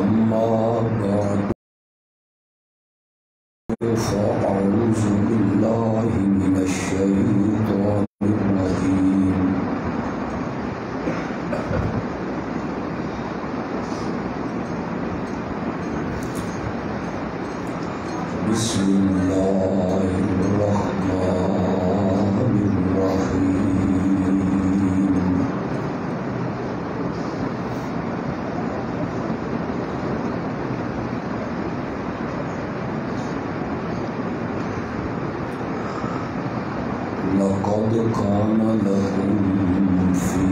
أما بعد فأعوذ بالله من الشيطان الرجيم بسم الله الرحمن الرحيم لقد كان لكم في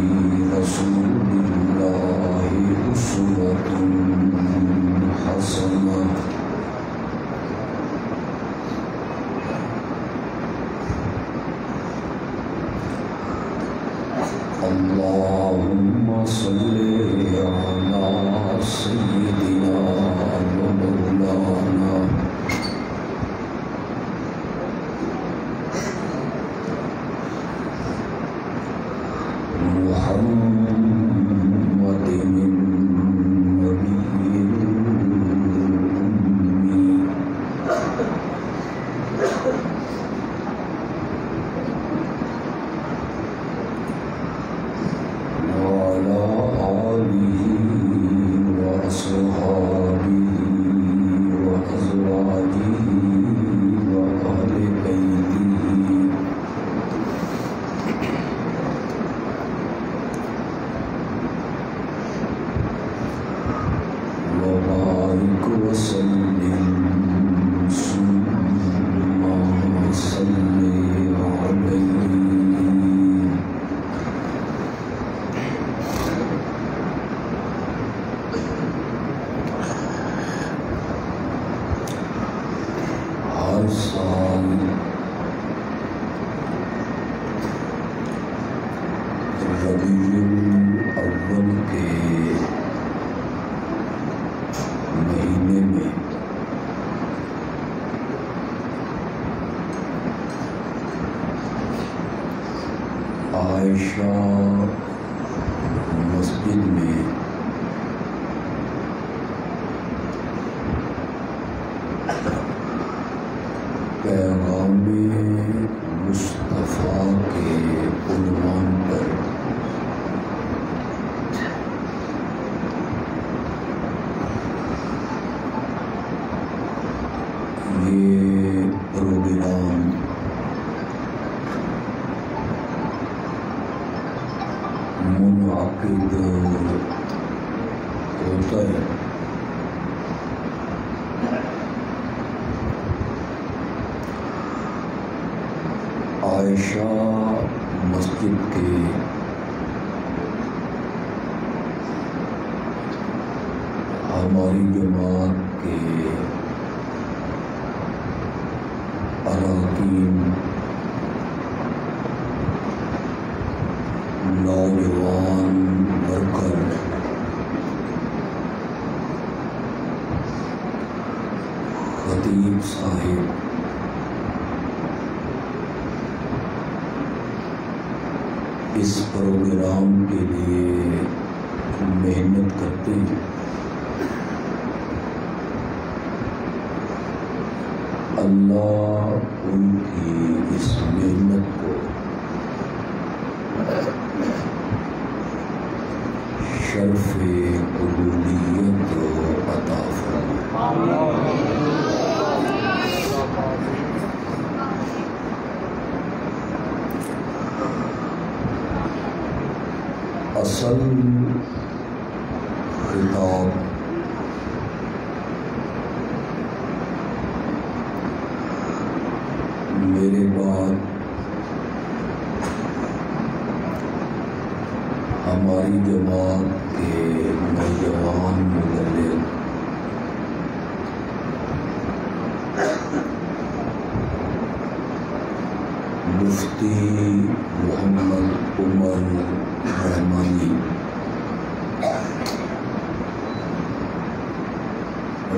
رسول الله أسوة حسنة اللهم صل على سيدنا ومولانا محمد النبي الأمي وعلى آله وأصحابه وأزواجه وأهل بيته وبارك وسلم ثم صل عليه ہر سال ربیع الاول کے مہینے میں عائشہ مسجد میں پیغام مصطفیٰ کے عنوان پر یہ پروگرام منعقد ہوتا ہے۔ عائشہ مسجد کے ہماری جماعت کے اراکین نوجوان ورکر خطیب صاحب اس پروگرام کے لیے محنت کرتے ہیں۔ اللہ ان کی اس محنت کو شرف قبولیت عطا فرمائے۔ اصل خطاب میرے بعد ہماری جماعت کے نوجوان مبلغ مفتی محمد عمر رحمانی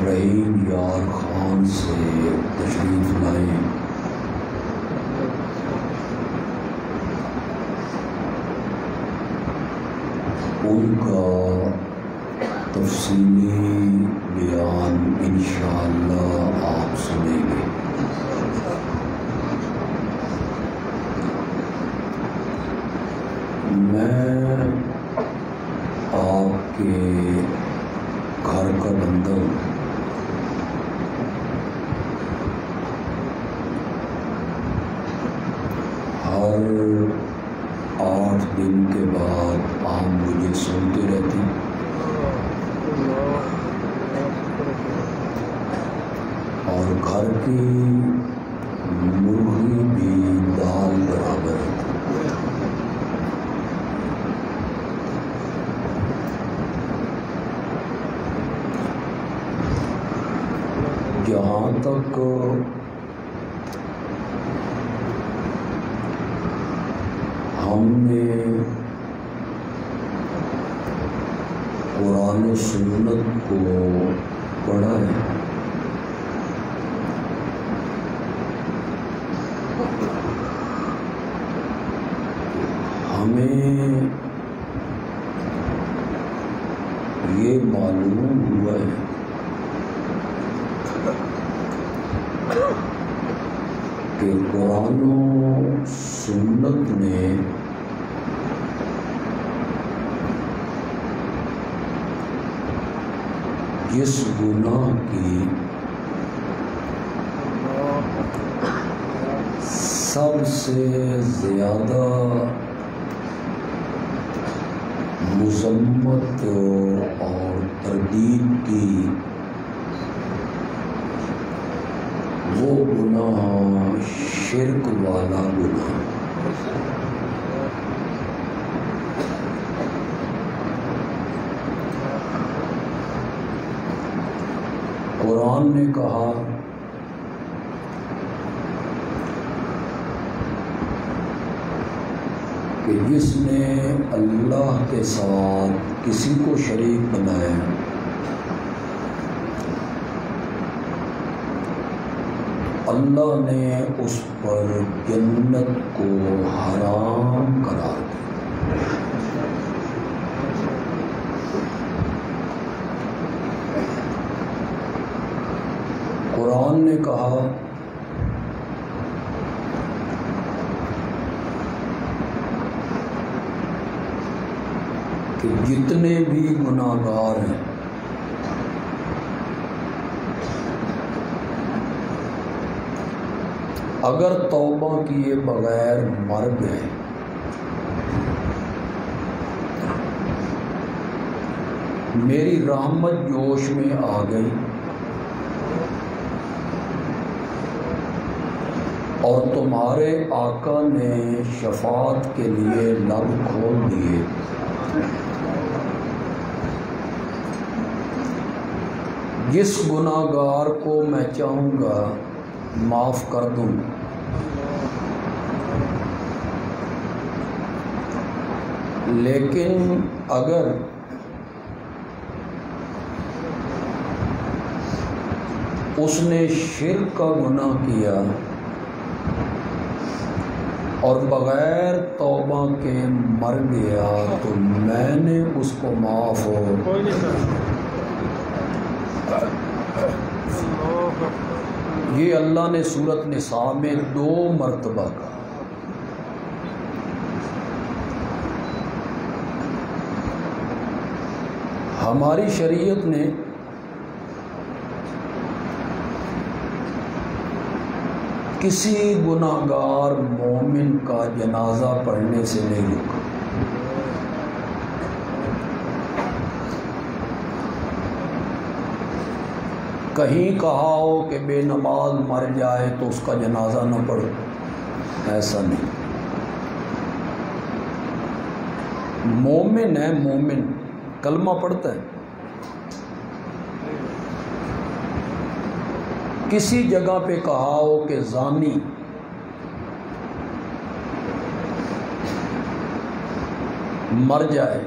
رحیم یار خان سے تشریف لائے۔ ان کا تفصیلی بیان انشاءاللہ آپ سنیں گے۔ میں آپ کے گھر کا بندہ ہوں، ہر 8 دن کے بعد آپ مجھے سنتے رہتے ہیں، اور گھر کی مرغی بھی دال برابر ہے۔ جہاں تک ہم نے قرآن و سنت کو پڑھا ہے، ہمیں یہ معلوم ہوا ہے کہ قرآن و سنت میں جس گناہ کی سب سے زیادہ مذمت اور تردید کی، وہ گناہ شرک والا گناہ۔ قرآن نے کہا کہ جس نے اللہ کے ساتھ کسی کو شریک بنایا اللہ نے اس پر جنت کو حرام قرار دیا۔ قرآن نے کہا کہ جتنے بھی گناہ گار ہیں اگر توبہ کیے بغیر مر گئے میری رحمت جوش میں آ گئی اور تمہارے آقا نے شفاعت کے لیے لب کھول دیے، جس گناہ گار کو میں چاہوں گا معاف کر دوں، لیکن اگر اس نے شرک کا گناہ کیا اور بغیر توبہ کے مر گیا تو میں نے اس کو معاف یہ اللہ نے سورۃ نساء میں 2 مرتبہ کہا۔ ہماری شریعت نے کسی گناہ گار مومن کا جنازہ پڑھنے سے نہیں روکا۔ کہیں کہا ہو کہ بے نماز مر جائے تو اس کا جنازہ نہ پڑھو، ایسا نہیں۔ مومن ہے، مومن کلمہ پڑھتا ہے، کسی جگہ پہ کہا ہو کہ زانی مر جائے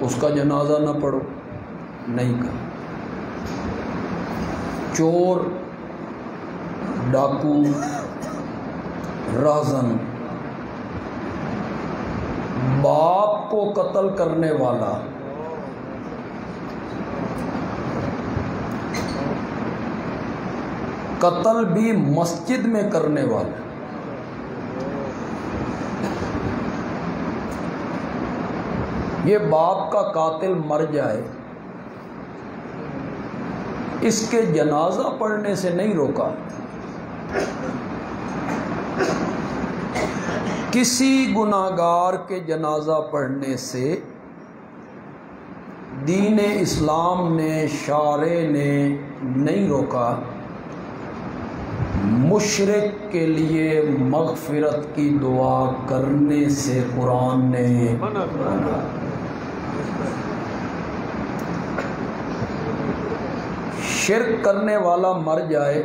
اس کا جنازہ نہ پڑھو، نہیں کہا۔ چور، ڈاکو، رہزن، باپ کو قتل کرنے والا قتل بھی مسجد میں کرنے والے، یہ باپ کا قاتل مر جائے اس کے جنازہ پڑھنے سے نہیں روکا، کسی گناہگار کے جنازہ پڑھنے سے دین اسلام نے، شارع نے نہیں روکا، مشرک کے لیے مغفرت کی دعا کرنے سے قرآن نے منع۔ شرک کرنے والا مر جائے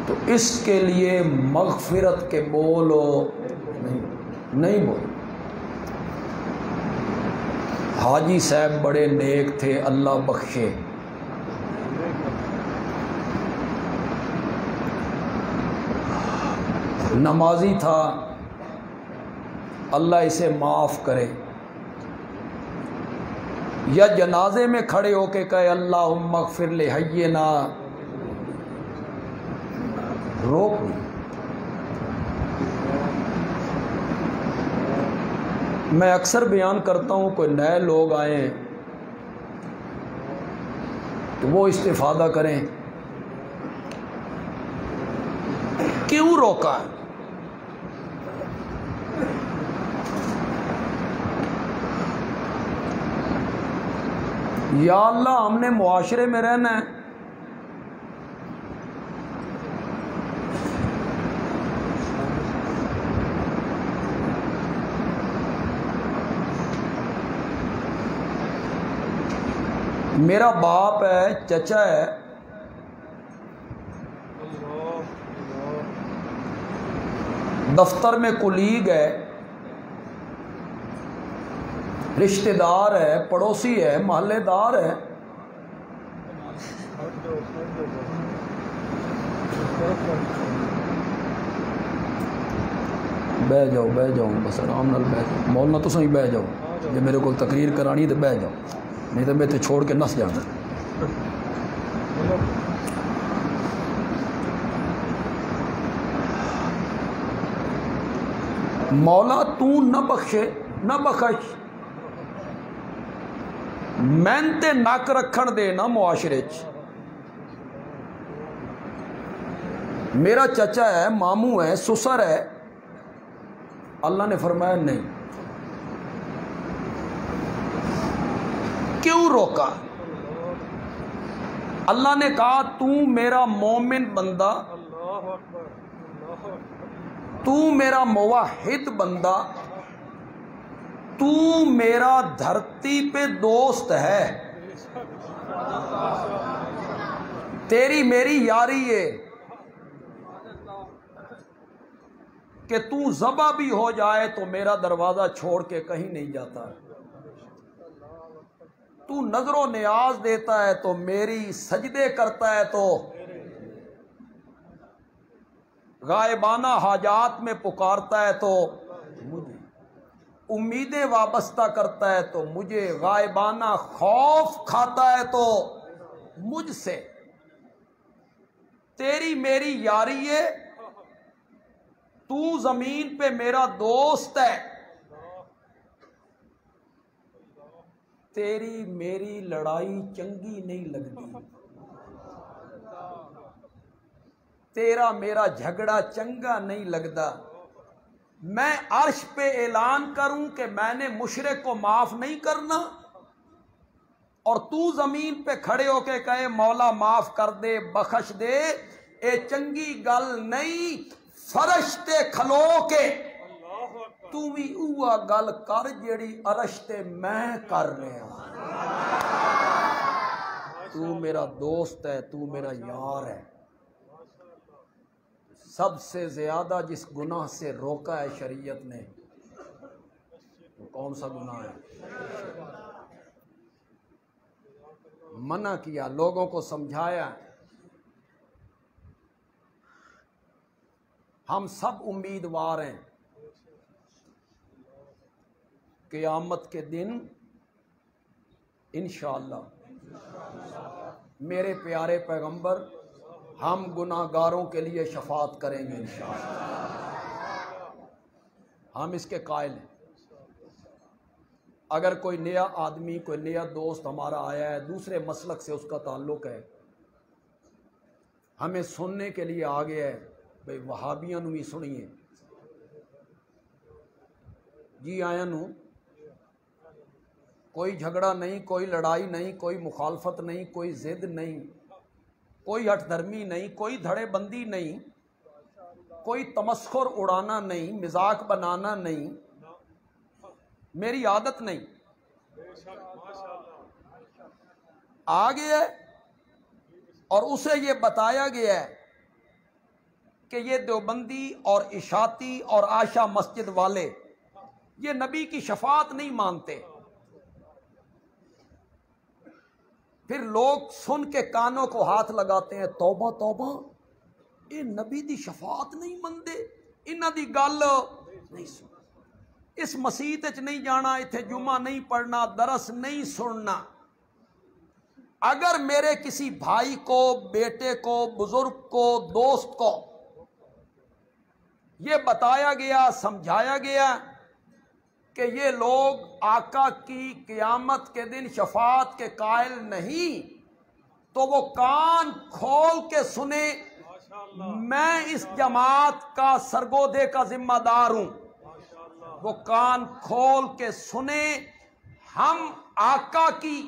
تو اس کے لیے مغفرت کے بولو نہیں بولو۔ حاجی صاحب بڑے نیک تھے، اللہ بخشے، نمازی تھا، اللہ اسے معاف کرے، یا جنازے میں کھڑے ہو کے کہے اللہم اغفر لحینا، روک نہیں۔ میں اکثر بیان کرتا ہوں، کوئی نئے لوگ آئیں تو وہ استفادہ کریں، کیوں روکا؟ یا اللہ ہم نے معاشرے میں رہنا ہے، میرا باپ ہے، چچا ہے، دفتر میں کولیگ ہے، رشتہ دار ہے، پڑوسی ہے، محلے دار ہے، بہ جاؤ بس آرام نال بہ جاؤ، مولانا تو صحیح بہ جاؤ، جب میرے کو تقریر کرانی تو بہ جاؤ، نہیں تو میں تو چھوڑ کے نس جانا۔ مولا تو نہ بخشے نہ بخش، محنت نک رکھن دے نا معاشرے چ۔ میرا چچا ہے، ماموں ہے، سسر ہے، اللہ نے فرمایا نہیں، کیوں روکا؟ اللہ نے کہا تو میرا مومن بندہ، تو میرا موحد بندہ، تو میرا دھرتی پہ دوست ہے، تیری میری یاری ہے کہ تو ذبح بھی ہو جائے تو میرا دروازہ چھوڑ کے کہیں نہیں جاتا، تو نظر و نیاز دیتا ہے تو میری، سجدے کرتا ہے تو غائبانہ حاجات میں پکارتا ہے تو مجھے، امیدیں وابستہ کرتا ہے تو مجھے، غائبانہ خوف کھاتا ہے تو مجھ سے، تیری میری یاری ہے، تو زمین پہ میرا دوست ہے، تیری میری لڑائی چنگی نہیں لگتی، تیرا میرا جھگڑا چنگا نہیں لگتا، میں عرش پہ اعلان کروں کہ میں نے مشرک کو معاف نہیں کرنا، اور تو زمین پہ کھڑے ہو کے کہے مولا معاف کر دے، بخش دے، اے چنگی گل نہیں، فرشتے کھلو کے تو بھی اوہ گل کر جیڑی عرش تے میں کر رہا ہوں، تو میرا دوست ہے، تو میرا یار ہے۔ سب سے زیادہ جس گناہ سے روکا ہے شریعت نے، وہ کون سا گناہ ہے؟ منع کیا، لوگوں کو سمجھایا۔ ہم سب امیدوار ہیں قیامت کے دن انشاءاللہ میرے پیارے پیغمبر ہم گناہگاروں کے لیے شفاعت کریں گے انشاءاللہ، ہم اس کے قائل ہیں۔ اگر کوئی نیا آدمی، کوئی نیا دوست ہمارا آیا ہے، دوسرے مسلک سے اس کا تعلق ہے، ہمیں سننے کے لیے آ گیا ہے، بھئی وہابیاں نو بھی سنیے جی، آیا نو کوئی جھگڑا نہیں، کوئی لڑائی نہیں، کوئی مخالفت نہیں، کوئی ضد نہیں، کوئی ہٹ دھرمی نہیں، کوئی دھڑے بندی نہیں، کوئی تمسخر اڑانا نہیں، مذاق بنانا نہیں، میری عادت نہیں، آ گیا ہے۔ اور اسے یہ بتایا گیا ہے کہ یہ دیوبندی اور اشاعتی اور عائشہ مسجد والے یہ نبی کی شفاعت نہیں مانتے۔ پھر لوگ سن کے کانوں کو ہاتھ لگاتے ہیں، توبہ توبہ، یہ نبی دی شفاعت نہیں مندے، انہاں دی گل نہیں سن، اس مسیت وچ نہیں جانا، ایتھے جمعہ نہیں پڑھنا، درس نہیں سننا۔ اگر میرے کسی بھائی کو، بیٹے کو، بزرگ کو، دوست کو یہ بتایا گیا، سمجھایا گیا کہ یہ لوگ آقا کی قیامت کے دن شفاعت کے قائل نہیں، تو وہ کان کھول کے سنے، میں اس جماعت کا سرگودے کا ذمہ دار ہوں، وہ کان کھول کے سنے، ہم آقا کی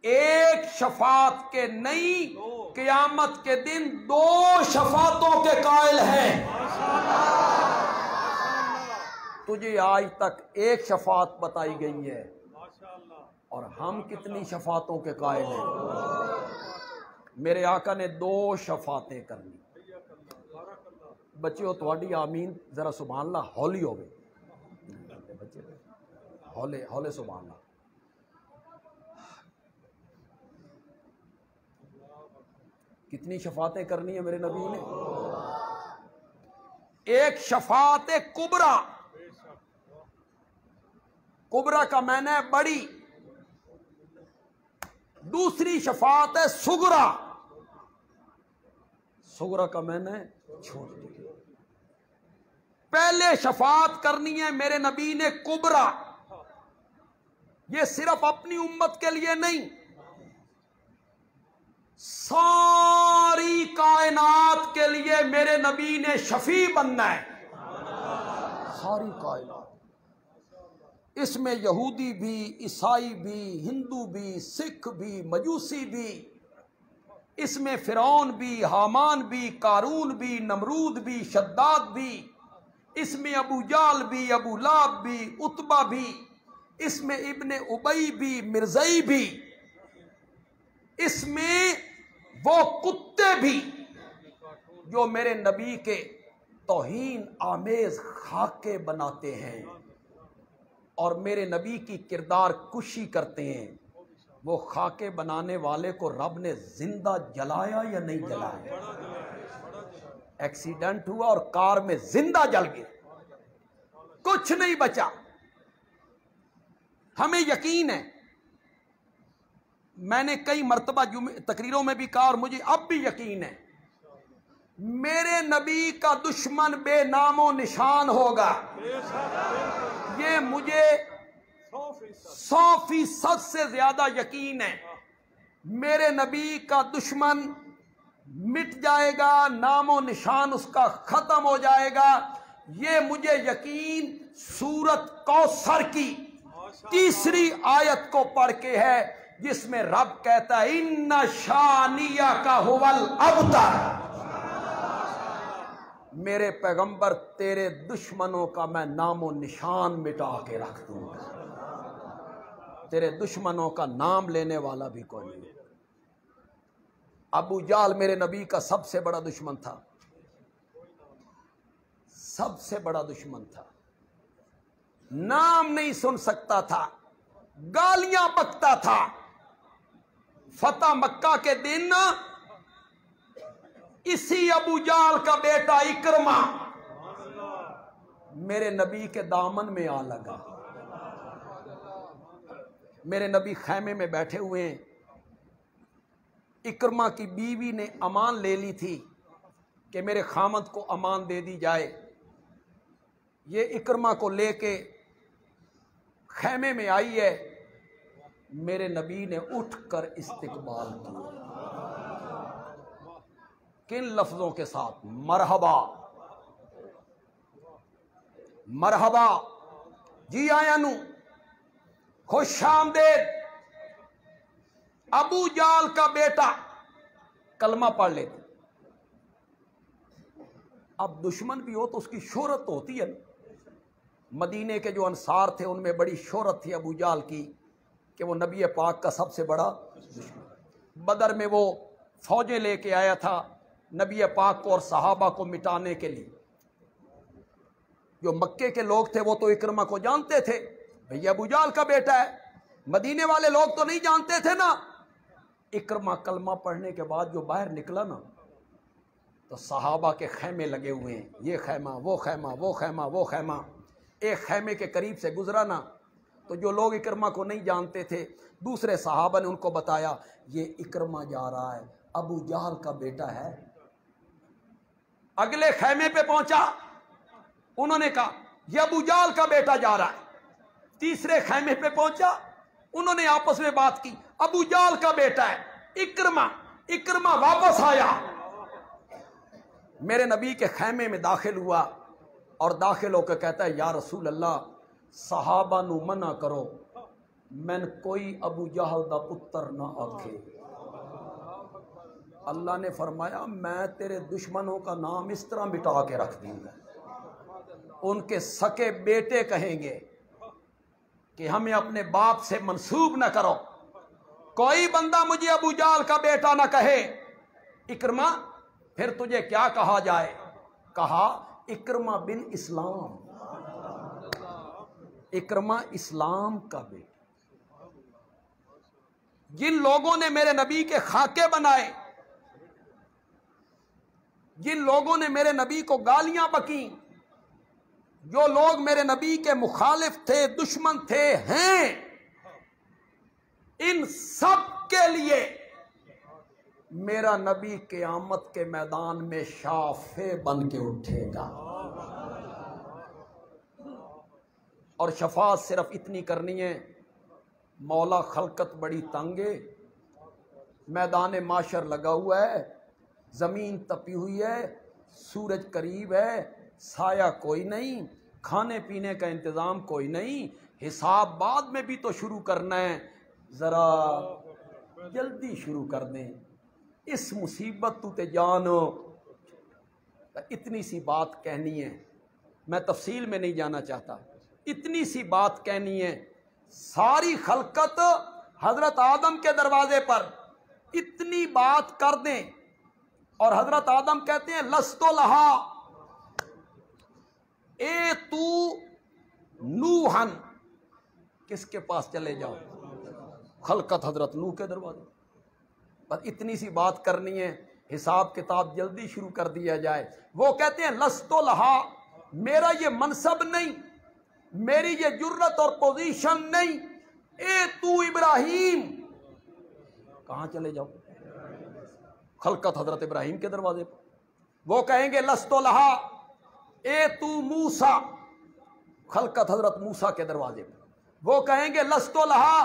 ایک شفاعت کے نہیں، قیامت کے دن 2 شفاعتوں کے قائل ہیں۔ تجھے آج تک ایک شفاعت بتائی گئی ہے، اور ہم کتنی شفاعتوں کے قائل ہیں؟ میرے آقا نے 2 شفاعتیں کرنی۔ بچے ہو تھوڑی آمین ذرا سبحان اللہ ہولی ہو گئے، بچے ہولے ہولے سبحان اللہ۔ کتنی شفاعتیں کرنی ہے میرے نبی نے؟ ایک شفاعت کبریٰ، کبریٰ کا معنی ہے بڑی، دوسری شفاعت ہے صغریٰ، صغریٰ کا معنی ہے چھوٹی۔ پہلے شفاعت کرنی ہے میرے نبی نے کبریٰ، یہ صرف اپنی امت کے لیے نہیں، ساری کائنات کے لیے میرے نبی نے شفیع بننا ہے، ساری کائنات، اس میں یہودی بھی، عیسائی بھی، ہندو بھی، سکھ بھی، مجوسی بھی، اس میں فرعون بھی، حامان بھی، قارون بھی، نمرود بھی، شداد بھی، اس میں ابو جہل بھی، ابو لہب بھی، عتبہ بھی، اس میں ابن ابی بھی، مرزئی بھی، اس میں وہ کتے بھی جو میرے نبی کے توہین آمیز خاکے بناتے ہیں اور میرے نبی کی کردار کشی کرتے ہیں، وہ خاکے بنانے والے کو رب نے زندہ جلایا یا نہیں جلایا؟ ایکسیڈنٹ ہوا اور کار میں زندہ جل گیا، کچھ نہیں بچا۔ ہمیں یقین ہے، میں نے کئی مرتبہ تقریروں میں بھی کہا اور مجھے اب بھی یقین ہے، میرے نبی کا دشمن بے نام و نشان ہوگا، یہ مجھے 100% سے زیادہ یقین ہے۔ میرے نبی کا دشمن مٹ جائے گا، نام و نشان اس کا ختم ہو جائے گا، یہ مجھے یقین سورت کوثر کی 3 آیت کو پڑھ کے ہے، جس میں رب کہتا ہے ان شانیک ھو الابتر، میرے پیغمبر تیرے دشمنوں کا میں نام و نشان مٹا کے رکھ دوں گا، تیرے دشمنوں کا نام لینے والا بھی کوئی نہیں۔ ابو جہل میرے نبی کا سب سے بڑا دشمن تھا، سب سے بڑا دشمن تھا، نام نہیں سن سکتا تھا، گالیاں بکتا تھا۔ فتح مکہ کے دن اسی ابو جہل کا بیٹا اکرمہ میرے نبی کے دامن میں آ لگا، میرے نبی خیمے میں بیٹھے ہوئے ہیں، اکرما کی بیوی نے امان لے لی تھی کہ میرے خامد کو امان دے دی جائے. یہ اکرما کو لے کے خیمے میں آئی ہے. میرے نبی نے اٹھ کر استقبال کیا. کن لفظوں کے ساتھ؟ مرحبا مرحبا، جی آیا نو، خوش آمدید. ابو جال کا بیٹا کلمہ پڑھ لیتے. اب دشمن بھی ہو تو اس کی شہرت ہوتی ہے. مدینے کے جو انصار تھے ان میں بڑی شہرت تھی ابو جال کی کہ وہ نبی پاک کا سب سے بڑا دشمن. بدر میں وہ فوجیں لے کے آیا تھا نبی پاک کو اور صحابہ کو مٹانے کے لیے. جو مکے کے لوگ تھے وہ تو اکرما کو جانتے تھے، بھئی ابو جال کا بیٹا ہے. مدینے والے لوگ تو نہیں جانتے تھے نا. اکرما کلمہ پڑھنے کے بعد جو باہر نکلا نا تو صحابہ کے خیمے لگے ہوئے ہیں، یہ خیمہ وہ خیمہ وہ خیمہ وہ خیمہ. ایک خیمے کے قریب سے گزرا نا تو جو لوگ اکرما کو نہیں جانتے تھے دوسرے صحابہ نے ان کو بتایا یہ اکرما جا رہا ہے، ابو جہل کا بیٹا ہے. اگلے خیمے پہ پہنچا، انہوں نے کہا یہ ابو جہل کا بیٹا جا رہا ہے. تیسرے خیمے پہ پہنچا، انہوں نے آپس میں بات کی، ابو جہل کا بیٹا ہے اکرما. اکرما واپس آیا، میرے نبی کے خیمے میں داخل ہوا اور داخل ہو کے کہتا ہے یا رسول اللہ صحابہ نو منع کرو میں کوئی ابو جہل دا پتر نہ آکھے. اللہ نے فرمایا میں تیرے دشمنوں کا نام اس طرح مٹا کے رکھ دوں گا، ان کے سکے بیٹے کہیں گے کہ ہمیں اپنے باپ سے منسوب نہ کرو. کوئی بندہ مجھے ابو جہل کا بیٹا نہ کہے. اکرما پھر تجھے کیا کہا جائے؟ کہا اکرما بن اسلام. اکرما اسلام کا بیٹا. جن لوگوں نے میرے نبی کے خاکے بنائے، جن لوگوں نے میرے نبی کو گالیاں بکیں، جو لوگ میرے نبی کے مخالف تھے، دشمن تھے، ہیں، ان سب کے لیے میرا نبی قیامت کے میدان میں شافع بن کے اٹھے گا. اور شفاعت صرف اتنی کرنی ہے، مولا خلقت بڑی تنگ ہے، میدان معاشر لگا ہوا ہے، زمین تپی ہوئی ہے، سورج قریب ہے، سایہ کوئی نہیں، کھانے پینے کا انتظام کوئی نہیں، حساب بعد میں بھی تو شروع کرنا ہے، ذرا جلدی شروع کر دیں. اس مصیبت تو تے جانو. اتنی سی بات کہنی ہے، میں تفصیل میں نہیں جانا چاہتا، اتنی سی بات کہنی ہے. ساری خلقت حضرت آدم کے دروازے پر اتنی بات کر دیں اور حضرت آدم کہتے ہیں لستو لہا اے تو نوحن، کس کے پاس چلے جاؤ؟ خلقت حضرت نوح کے دروازے پر. اتنی سی بات کرنی ہے، حساب کتاب جلدی شروع کر دیا جائے. وہ کہتے ہیں لستو لہا، میرا یہ منصب نہیں، میری یہ جرت اور پوزیشن نہیں. اے تو ابراہیم، کہاں چلے جاؤ؟ خلقت حضرت ابراہیم کے دروازے پر. وہ کہیں گے لستو لہا اے تو موسیٰ، خلقت حضرت موسیٰ کے دروازے پر. وہ کہیں گے لستو لہا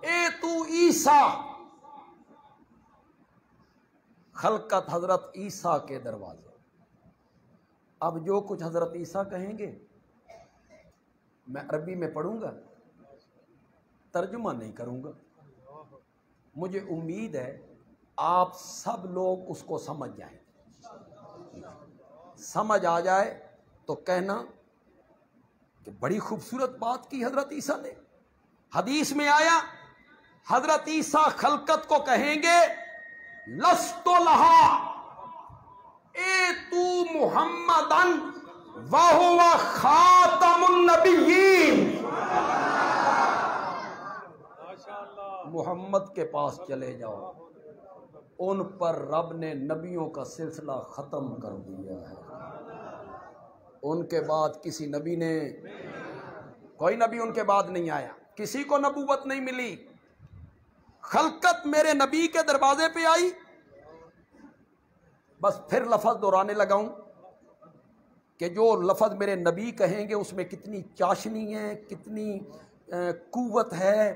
اے تو عیسیٰ، خلقت حضرت عیسیٰ کے دروازے. اب جو کچھ حضرت عیسیٰ کہیں گے میں عربی میں پڑھوں گا، ترجمہ نہیں کروں گا. مجھے امید ہے آپ سب لوگ اس کو سمجھ جائیں. سمجھ آ جائے تو کہنا کہ بڑی خوبصورت بات کی حضرت عیسیٰ نے. حدیث میں آیا حضرت عیسیٰ خلقت کو کہیں گے لستو لہا اے تو محمدن وَهُوَ خاتم النبیین، محمد کے پاس چلے جاؤ، ان پر رب نے نبیوں کا سلسلہ ختم کر دیا ہے. ان کے بعد کسی نبی نے، کوئی نبی ان کے بعد نہیں آیا، کسی کو نبوت نہیں ملی. خلقت میرے نبی کے دروازے پہ آئی. بس پھر لفظ دہرانے لگاؤں کہ جو لفظ میرے نبی کہیں گے اس میں کتنی چاشنی ہے, کتنی قوت ہے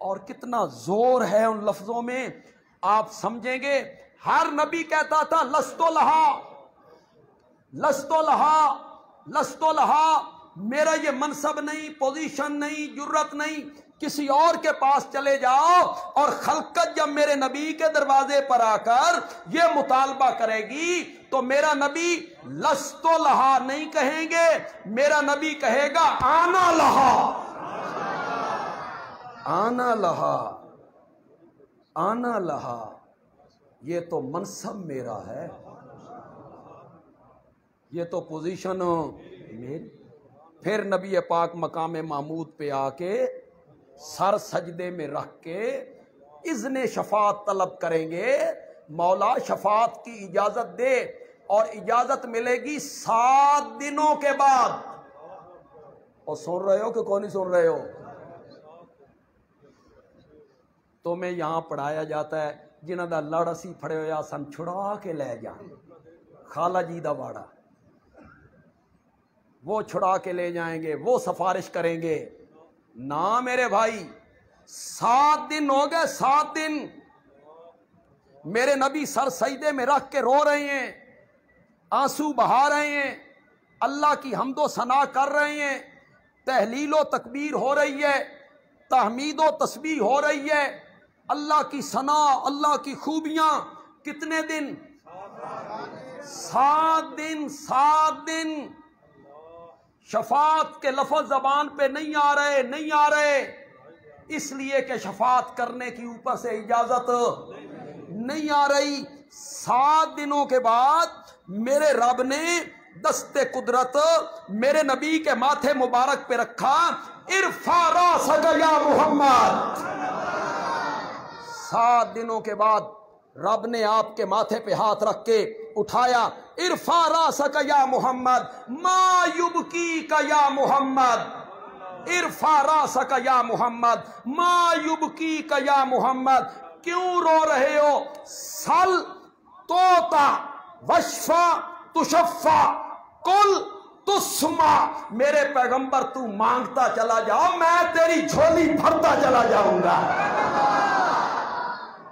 اور کتنا زور ہے ان لفظوں میں, آپ سمجھیں گے. ہر نبی کہتا تھا لستو لہا, لستو لہا, لستو لہا, میرا یہ منصب نہیں, پوزیشن نہیں, جرت نہیں, کسی اور کے پاس چلے جاؤ. اور خلقت جب میرے نبی کے دروازے پر آ کر یہ مطالبہ کرے گی تو میرا نبی لستو لہا نہیں کہیں گے, میرا نبی کہے گا آنا لہا, آنا لہا, آنا لہا. یہ تو منصب میرا ہے, یہ تو پوزیشن میری. پھر نبی پاک مقام محمود پہ آ کے سر سجدے میں رکھ کے اذن شفاعت طلب کریں گے, مولا شفاعت کی اجازت دے. اور اجازت ملے گی 7 دنوں کے بعد. اور سن رہے ہو کہ کون نہیں سن رہے ہو؟ تمہیں یہاں پڑھایا جاتا ہے جنہاں دا لڑ اسی پھڑے ہویا سن چھڑا کے لے جائیں, خالہ جی دا واڑا, وہ چھڑا کے لے جائیں گے, وہ سفارش کریں گے. نہ میرے بھائی, 7 دن ہو گئے, 7 دن میرے نبی سر سجدے میں رکھ کے رو رہے ہیں, آنسو بہا رہے ہیں, اللہ کی حمد و ثنا کر رہے ہیں, تحلیل و تکبیر ہو رہی ہے, تحمید و تسبیح ہو رہی ہے, اللہ کی ثنا, اللہ کی خوبیاں. کتنے دن؟ 7 دن. 7 دن شفاعت کے لفظ زبان پہ نہیں آ رہے, نہیں آ رہے, اس لیے کہ شفاعت کرنے کی اوپر سے اجازت نہیں آ رہی. 7 دنوں کے بعد میرے رب نے دست قدرت میرے نبی کے ماتھے مبارک پہ رکھا. ارفع راسک یا محمد. 7 دنوں کے بعد رب نے آپ کے ماتھے پہ ہاتھ رکھ کے اٹھایا. ارفع راسک یا محمد ما یبکیک یا محمد, ارفع راسک یا محمد ما یبکیک یا محمد. کیوں رو رہے ہو؟ سل توتا وشفا تشفا کل تسمع. میرے پیغمبر تو مانگتا چلا جاؤ, میں تیری جھولی بھرتا چلا جاؤں گا.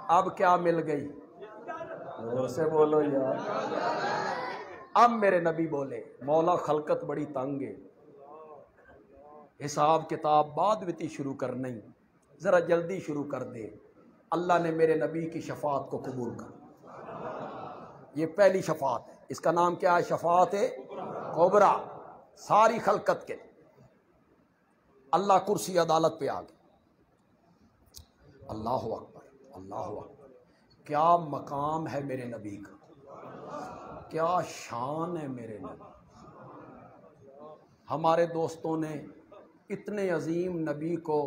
اب کیا مل گئی؟ زور سے بولو یار. اب میرے نبی بولے مولا خلقت بڑی تنگ ہے, حساب کتاب بعد وتی شروع کرنی, ذرا جلدی شروع کر دے. اللہ نے میرے نبی کی شفاعت کو قبول کر. یہ پہلی شفاعت ہے, اس کا نام کیا ہے؟ شفاعت کبریٰ. ساری خلقت کے اللہ کرسی عدالت پہ آ گئے. اللہ اکبر, اللہ اکبر. کیا مقام ہے میرے نبی کا, کیا شان ہے میرے نبی. ہمارے دوستوں نے اتنے عظیم نبی کو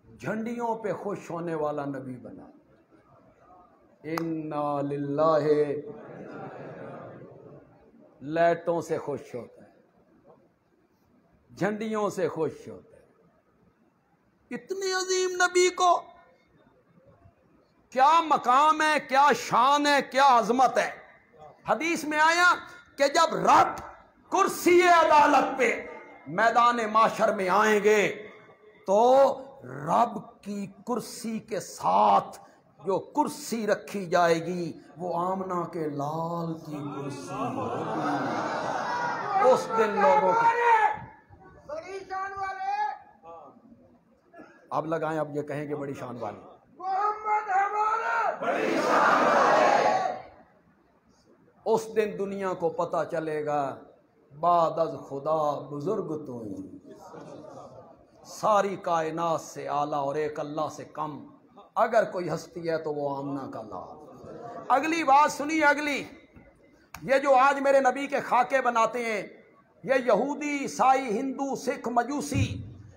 جھنڈیوں پہ خوش ہونے والا نبی بنا. انا للہ, لائٹوں سے خوش ہوتا ہے, جھنڈیوں سے خوش ہوتا ہے. اتنے عظیم نبی کو کیا مقام ہے, کیا شان ہے, کیا عظمت ہے. حدیث میں آیا کہ جب رب کرسی عدالت پہ میدان معاشر میں آئیں گے تو رب کی کرسی کے ساتھ جو کرسی رکھی جائے گی وہ آمنہ کے لال کی کرسی ہوگی. اس دن لوگوں کو بڑی شان والے, اب لگائیں, اب یہ کہیں کہ بڑی شان والی. محمد ہمارا بڑی شان والے. اس دن دنیا کو پتہ چلے گا بعد از خدا بزرگ تو ہی, ساری کائنات سے اعلیٰ اور ایک اللہ سے کم اگر کوئی ہستی ہے تو وہ آمنہ کا لال. اگلی بات سنیے, اگلی یہ جو آج میرے نبی کے خاکے بناتے ہیں یہ یہودی, عیسائی, ہندو, سکھ, مجوسی,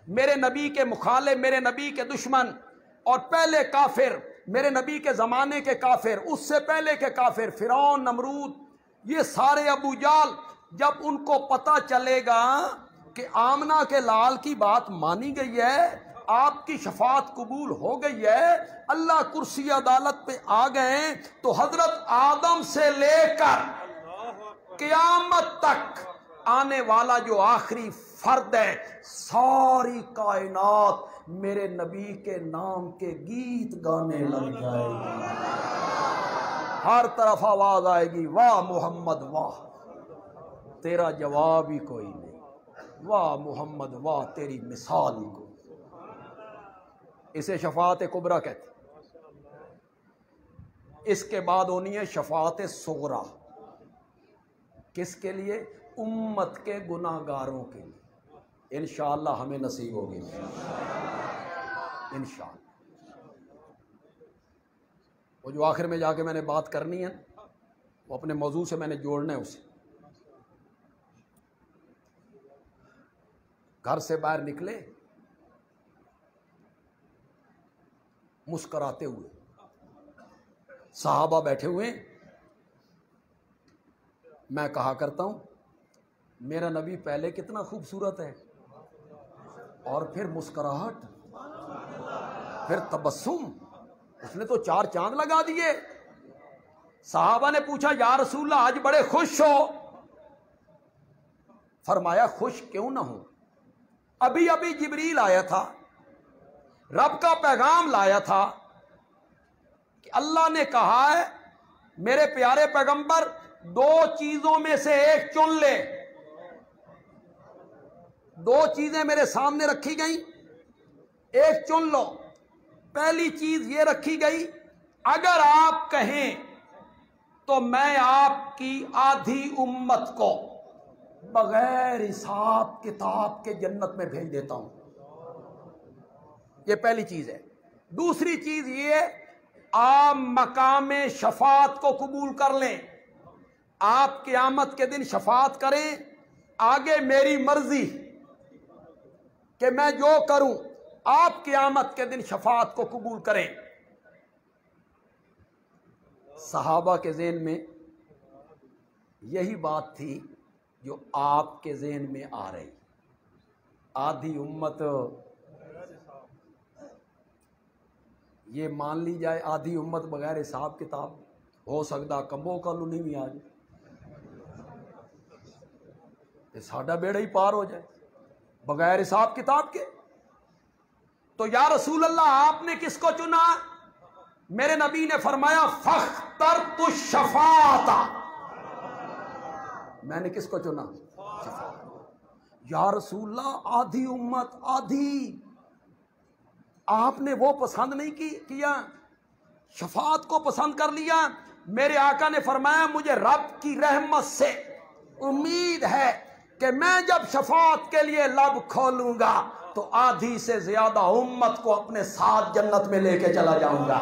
میرے نبی کے مخالف, میرے نبی کے دشمن, اور پہلے کافر, میرے نبی کے زمانے کے کافر, اس سے پہلے کے کافر, فرعون, نمرود, یہ سارے ابو جال, جب ان کو پتہ چلے گا کہ آمنہ کے لال کی بات مانی گئی ہے آپ کی شفاعت قبول ہو گئی ہے، اللہ کرسی عدالت پہ آ گئے، تو حضرت آدم سے لے کر قیامت تک آنے والا جو آخری فرد ہے، ساری کائنات میرے نبی کے نام کے گیت گانے لگ جائے گی، ہر طرف آواز آئے گی واہ محمد واہ، تیرا جواب ہی کوئی نہیں، واہ محمد واہ تیری مثال ہی کوئی۔ اسے شفاعت کبریٰ کہتے ہیں۔ اس کے بعد ہونی ہے شفاعت صغریٰ، کس کے لیے؟ امت کے گناہ گاروں کے لیے، انشاءاللہ ہمیں نصیب ہوگی انشاءاللہ۔ وہ جو آخر میں جا کے میں نے بات کرنی ہے وہ اپنے موضوع سے میں نے جوڑنا ہے اسے۔ گھر سے باہر نکلے مسکراتے ہوئے، صحابہ بیٹھے ہوئے، میں کہا کرتا ہوں میرا نبی پہلے کتنا خوبصورت ہے، اور پھر مسکراہٹ، پھر تبسم، اس نے تو 4 چاند لگا دیے۔ صحابہ نے پوچھا یا رسول اللہ آج بڑے خوش ہو؟ فرمایا خوش کیوں نہ ہوں، ابھی ابھی جبریل آیا تھا، رب کا پیغام لایا تھا کہ اللہ نے کہا ہے میرے پیارے پیغمبر 2 چیزوں میں سے ایک چن لے۔ 2 چیزیں میرے سامنے رکھی گئیں، ایک چن لو۔ پہلی چیز یہ رکھی گئی اگر آپ کہیں تو میں آپ کی آدھی امت کو بغیر حساب کتاب کے جنت میں بھیج دیتا ہوں، یہ پہلی چیز ہے۔ دوسری چیز یہ آپ مقام شفاعت کو قبول کر لیں، آپ قیامت کے دن شفاعت کریں، آگے میری مرضی کہ میں جو کروں، آپ قیامت کے دن شفاعت کو قبول کریں۔ صحابہ کے ذہن میں یہی بات تھی جو آپ کے ذہن میں آ رہی، آدھی امت یہ مان لی جائے، آدھی امت بغیر حساب کتاب، ہو سکتا کمبو کلو نہیں بھی آ جائے، ساڈا بیڑا ہی پار ہو جائے بغیر حساب کتاب کے۔ تو یا رسول اللہ آپ نے کس کو چنا؟ میرے نبی نے فرمایا فاخترت الشفاعت، میں نے کس کو چنا؟ شفاعت۔ یا رسول اللہ آدھی امت، آدھی، آپ نے وہ پسند نہیں کیا، شفاعت کو پسند کر لیا۔ میرے آقا نے فرمایا مجھے رب کی رحمت سے امید ہے کہ میں جب شفاعت کے لیے لب کھولوں گا تو آدھی سے زیادہ امت کو اپنے ساتھ جنت میں لے کے چلا جاؤں گا،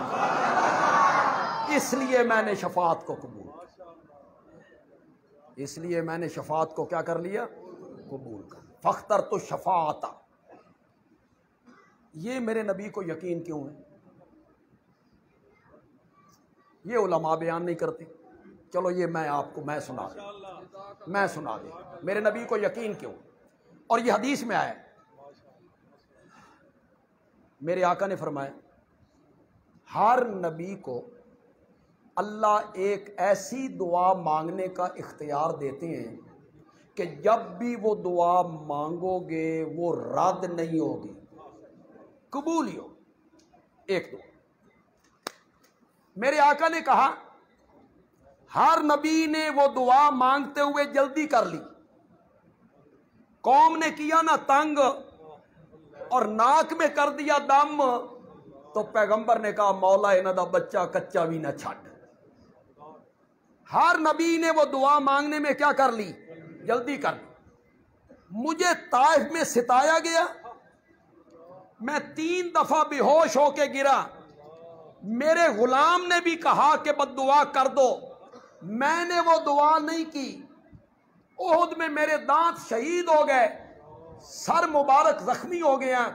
اس لیے میں نے شفاعت کو قبول، اس لیے میں نے شفاعت کو کیا کر لیا؟ قبول کر۔ فاخترت الشفاعت، یہ میرے نبی کو یقین کیوں ہے؟ یہ علماء بیان نہیں کرتے، چلو یہ میں آپ کو میں سنا دیں میرے نبی کو یقین کیوں، اور یہ حدیث میں آیا، میرے آقا نے فرمایا ہر نبی کو اللہ ایک ایسی دعا مانگنے کا اختیار دیتے ہیں کہ جب بھی وہ دعا مانگو گے وہ رد نہیں ہوگی، قبول ہی ہو۔ ایک دعا میرے آقا نے کہا ہر نبی نے وہ دعا مانگتے ہوئے جلدی کر لی، قوم نے کیا نہ تنگ اور ناک میں کر دیا دم، تو پیغمبر نے کہا مولا انہاں دا بچہ کچا بھی نہ چھڈ۔ ہر نبی نے وہ دعا مانگنے میں کیا کر لی؟ جلدی کر لی۔ مجھے طائف میں ستایا گیا، میں 3 دفعہ بے ہوش ہو کے گرا، میرے غلام نے بھی کہا کہ بد دعا کر دو، میں نے وہ دعا نہیں کی۔ احد میں میرے دانت شہید ہو گئے، سر مبارک زخمی ہو گیا،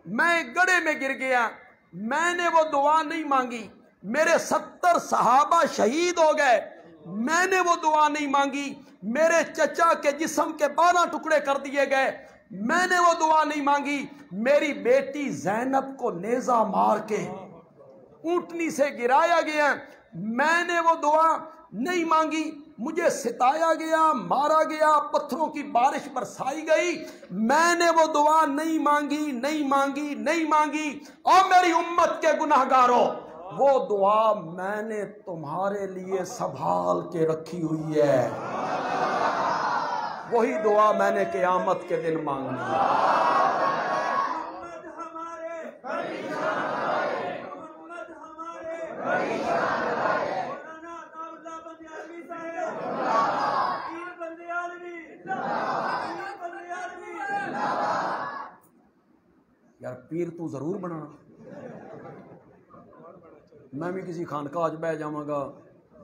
میں گڑھے میں گر گیا، میں نے وہ دعا نہیں مانگی۔ میرے 70 صحابہ شہید ہو گئے، میں نے وہ دعا نہیں مانگی۔ میرے چچا کے جسم کے 12 ٹکڑے کر دیے گئے، میں نے وہ دعا نہیں مانگی، میری بیٹی زینب کو نیزہ مار کے اونٹنی سے گرایا گیا، میں نے وہ دعا نہیں مانگی، مجھے ستایا گیا، مارا گیا، پتھروں کی بارش برسائی گئی، میں نے وہ دعا نہیں مانگی، نہیں مانگی، نہیں مانگی۔ اور میری امت کے گناہگاروں، وہ دعا میں نے تمہارے لیے سنبھال کے رکھی ہوئی ہے، وہی دعا میں نے قیامت کے دن مانگنی ہے۔ یار پیر تو ضرور بنانا، میں بھی کسی خانقاہ بہ جاواں گا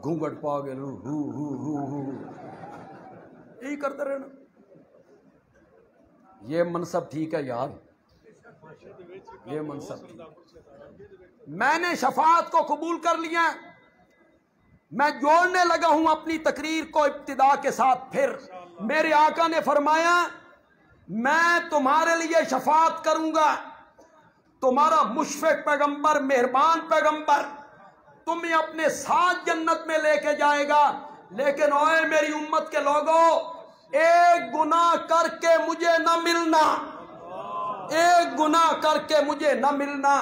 گھونگھٹ پا کے ہو یہی کرتے رہنا۔ یہ منصب ٹھیک ہے یار، یہ منصب ٹھیک ہے۔ میں نے شفاعت کو قبول کر لیا، میں جوڑنے لگا ہوں اپنی تقریر کو ابتدا کے ساتھ۔ پھر میرے آقا نے فرمایا میں تمہارے لیے شفاعت کروں گا، تمہارا مشفق پیغمبر، مہربان پیغمبر تمہیں اپنے ساتھ جنت میں لے کے جائے گا، لیکن اوے میری امت کے لوگوں، ایک گناہ کر کے مجھے نہ ملنا، ایک گناہ کر کے مجھے نہ ملنا۔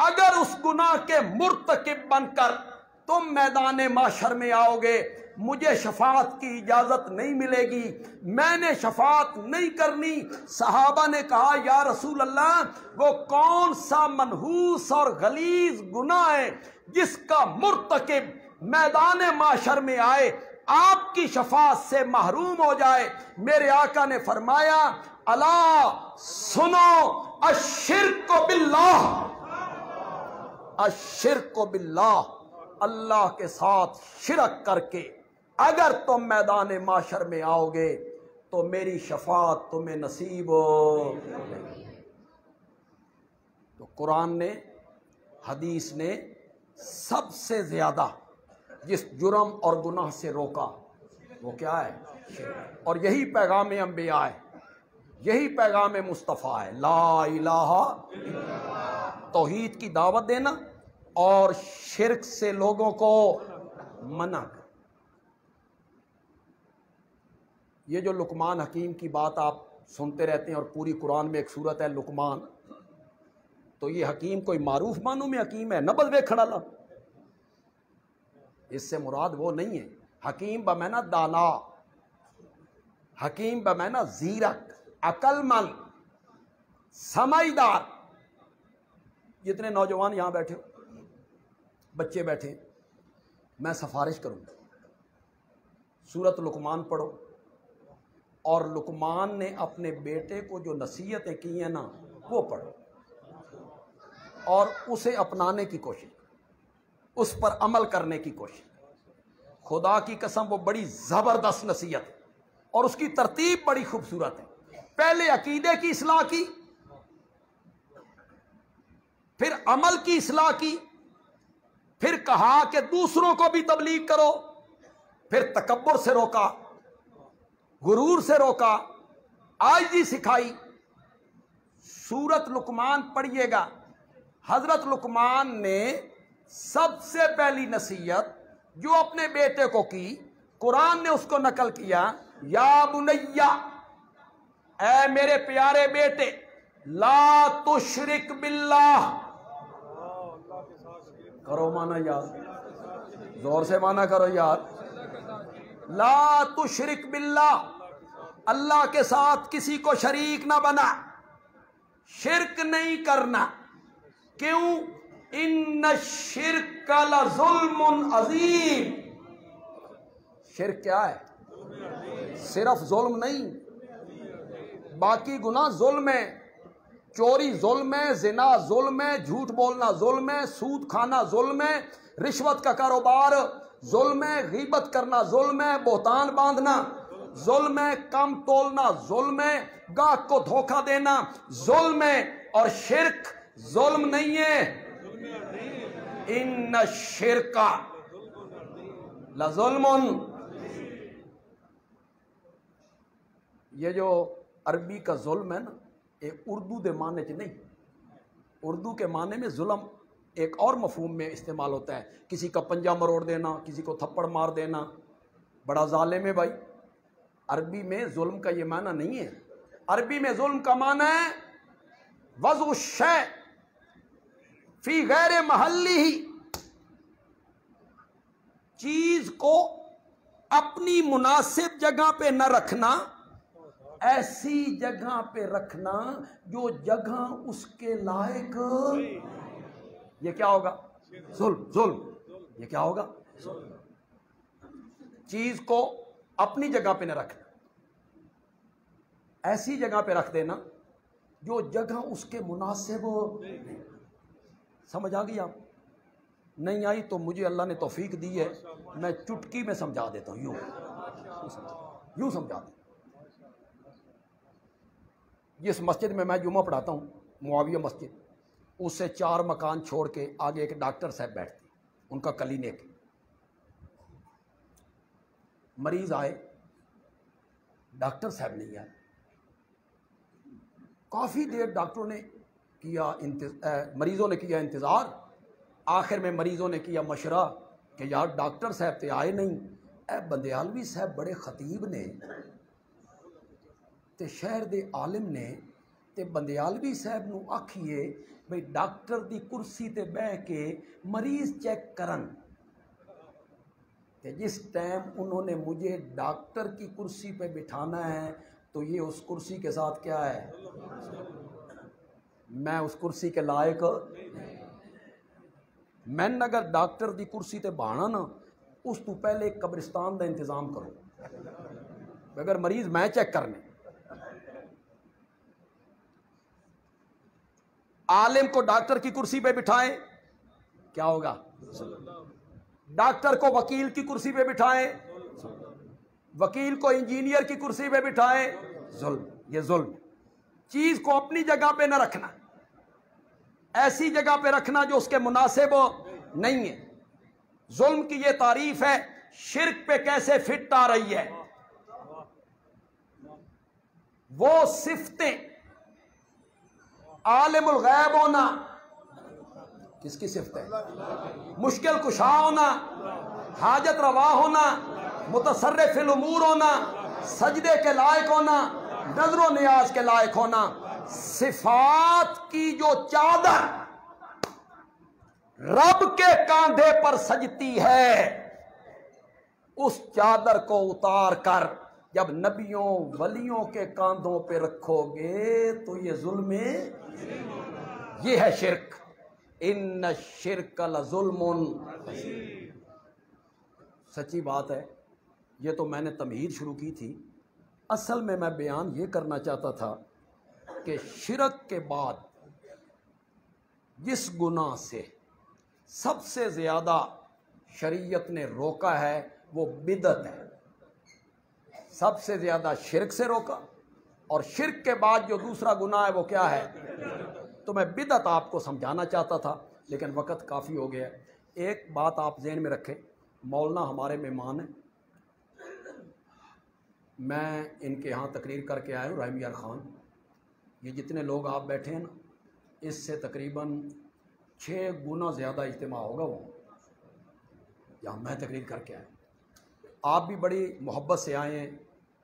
اگر اس گناہ کے مرتکب بن کر تم میدان محشر میں آؤ گے، مجھے شفاعت کی اجازت نہیں ملے گی، میں نے شفاعت نہیں کرنی۔ صحابہ نے کہا یا رسول اللہ، وہ کون سا منحوس اور غلیظ گناہ ہے جس کا مرتکب میدان محشر میں آئے آپ کی شفاعت سے محروم ہو جائے؟ میرے آقا نے فرمایا الا سنو، الشرک باللہ، الشرک باللہ، اللہ کے ساتھ شرک کر کے اگر تم میدان محشر میں آؤ گے تو میری شفاعت تمہیں نصیب ہو۔ تو قرآن نے، حدیث نے سب سے زیادہ جس جرم اور گناہ سے روکا وہ کیا ہے؟ شرک۔ اور یہی پیغام انبیاء ہے، یہی پیغام مصطفیٰ ہے، لا الہ توحید کی دعوت دینا اور شرک سے لوگوں کو منع کرنا۔ یہ جو لقمان حکیم کی بات آپ سنتے رہتے ہیں، اور پوری قرآن میں ایک سورت ہے لقمان، تو یہ حکیم کوئی معروف معنوں میں حکیم ہے، نبل ویکھن والا، اس سے مراد وہ نہیں ہے۔ حکیم بمعنی دانا، حکیم بمعنی زیرک، عقل مند، سمجھدار۔ جتنے نوجوان یہاں بیٹھے ہو، بچے بیٹھے، میں سفارش کروں گا سورت لقمان پڑھو، اور لقمان نے اپنے بیٹے کو جو نصیحتیں کی ہیں نا وہ پڑھو، اور اسے اپنانے کی کوشش، اس پر عمل کرنے کی کوشش۔ خدا کی قسم وہ بڑی زبردست نصیحت ہے، اور اس کی ترتیب بڑی خوبصورت ہے۔ پہلے عقیدے کی اصلاح کی، پھر عمل کی اصلاح کی، پھر کہا کہ دوسروں کو بھی تبلیغ کرو، پھر تکبر سے روکا، غرور سے روکا، عاجزی سکھائی۔ سورت لقمان پڑھیے گا، حضرت لقمان نے سب سے پہلی نصیحت جو اپنے بیٹے کو کی، قرآن نے اس کو نقل کیا، یا بنیا، اے میرے پیارے بیٹے، لا تشرک باللہ، کرو مانا یار، زور سے مانا کرو یار، لا تشرک باللہ، اللہ کے ساتھ کسی کو شریک نہ بنا، شرک نہیں کرنا۔ کیوں؟ ان الشرک لظلم عظیم، شرک کیا ہے؟ صرف ظلم نہیں، باقی گناہ ظلم ہے، چوری ظلم ہے، زنا ظلم ہے، جھوٹ بولنا ظلم ہے، سود کھانا ظلم ہے، رشوت کا کاروبار ظلم ہے، غیبت کرنا ظلم ہے، بہتان باندھنا ظلم ہے، کم تولنا ظلم ہے، گاہک کو دھوکہ دینا ظلم ہے، اور شرک ظلم نہیں ہے۔ ان الشرک لظلم، یہ جو عربی کا ظلم ہے نا، ایک اردو دے معنی چ نہیں. اردو کے معنی میں ظلم ایک اور مفہوم میں استعمال ہوتا ہے، کسی کا پنجہ مروڑ دینا، کسی کو تھپڑ مار دینا، بڑا ظالم ہے بھائی. عربی میں ظلم کا یہ معنی نہیں ہے. عربی میں ظلم کا معنی ہے وضع الشیء فی غیر محلی ہی، چیز کو اپنی مناسب جگہ پہ نہ رکھنا، ایسی جگہ پہ رکھنا جو جگہ اس کے لائق. یہ کیا ہوگا؟ ظلم. یہ کیا ہوگا؟ چیز کو اپنی جگہ پہ نہ رکھنا، ایسی جگہ پہ رکھ دینا جو جگہ اس کے مناسب ہو. سمجھ آ گئی؟ آپ نہیں آئی تو مجھے اللہ نے توفیق دی ہے، میں چٹکی میں سمجھا دیتا ہوں. یوں سمجھا دوں. جس مسجد میں جمعہ پڑھاتا ہوں، معاویہ مسجد، اس سے 4 مکان چھوڑ کے آگے ایک ڈاکٹر صاحب بیٹھتے، ان کا کلینک. مریض آئے، ڈاکٹر صاحب نہیں آئے. کافی دیر ڈاکٹروں نے کیا مریضوں نے کیا انتظار. آخر میں مریضوں نے کیا مشورہ کہ یار ڈاکٹر صاحب تے آئے نہیں، اے بندیالوی صاحب بڑے خطیب نے تے شہر دے عالم نے، تے بندیالوی صاحب نو آکھیے بھئی ڈاکٹر دی کرسی تے بیٹھ کے مریض چیک کرن. تے جس ٹائم انہوں نے مجھے ڈاکٹر کی کرسی پہ بٹھانا ہے تو یہ اس کرسی کے ساتھ کیا ہے؟ میں اس کرسی کے لائق. میں اگر ڈاکٹر دی کرسی تے بہانا نا، اس تو پہلے ایک قبرستان دا انتظام کرو اگر مریض میں چیک کرنے. عالم کو ڈاکٹر کی کرسی پہ بٹھائیں، کیا ہوگا؟ ڈاکٹر کو وکیل کی کرسی پہ بٹھائیں، وکیل کو انجینئر کی کرسی پہ بٹھائیں، ظلم. یہ ظلم. چیز کو اپنی جگہ پہ نہ رکھنا، ایسی جگہ پہ رکھنا جو اس کے مناسب نہیں ہے. ظلم کی یہ تعریف ہے. شرک پہ کیسے فٹ آ رہی ہے؟ وہ صفتیں عالم الغیب ہونا، کس کی صفت ہے؟ مشکل کشا ہونا، حاجت روا ہونا، متصرف الامور ہونا، سجدے کے لائق ہونا، نظر و نیاز کے لائق ہونا. صفات کی جو چادر رب کے کاندھے پر سجتی ہے، اس چادر کو اتار کر جب نبیوں ولیوں کے کاندھوں پہ رکھو گے تو یہ ظلم ہے. یہ ہے شرک. ان الشرک لظلم. سچی بات ہے. یہ تو میں نے تمہید شروع کی تھی، اصل میں بیان یہ کرنا چاہتا تھا کہ شرک کے بعد جس گناہ سے سب سے زیادہ شریعت نے روکا ہے وہ بدعت ہے. سب سے زیادہ شرک سے روکا، اور شرک کے بعد جو دوسرا گناہ ہے وہ کیا ہے؟ تو میں بدعت آپ کو سمجھانا چاہتا تھا لیکن وقت کافی ہو گیا. ایک بات آپ ذہن میں رکھیں، مولانا ہمارے مہمان ہیں. میں ان کے ہاں تقریر کر کے آیا ہوں، رحم یار خان. یہ جتنے لوگ آپ بیٹھے ہیں نا، اس سے تقریباً 6 گنا زیادہ اجتماع ہوگا وہ یہاں میں تقریر کر کے آیا. آپ بھی بڑی محبت سے آئے ہیں،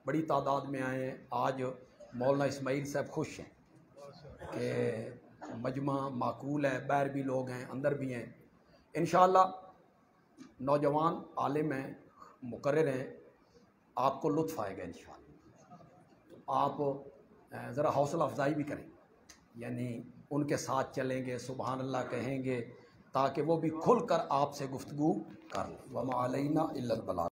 بڑی تعداد میں آئے ہیں. آج مولانا اسماعیل صاحب خوش ہیں کہ مجمع معقول ہے، باہر بھی لوگ ہیں، اندر بھی ہیں. انشاءاللہ نوجوان عالم ہیں، مقرر ہیں، آپ کو لطف آئے گا انشاءاللہ. آپ ذرا حوصلہ افزائی بھی کریں، یعنی ان کے ساتھ چلیں گے، سبحان اللہ کہیں گے، تاکہ وہ بھی کھل کر آپ سے گفتگو کر لیں. وما علینا الا البلاغ.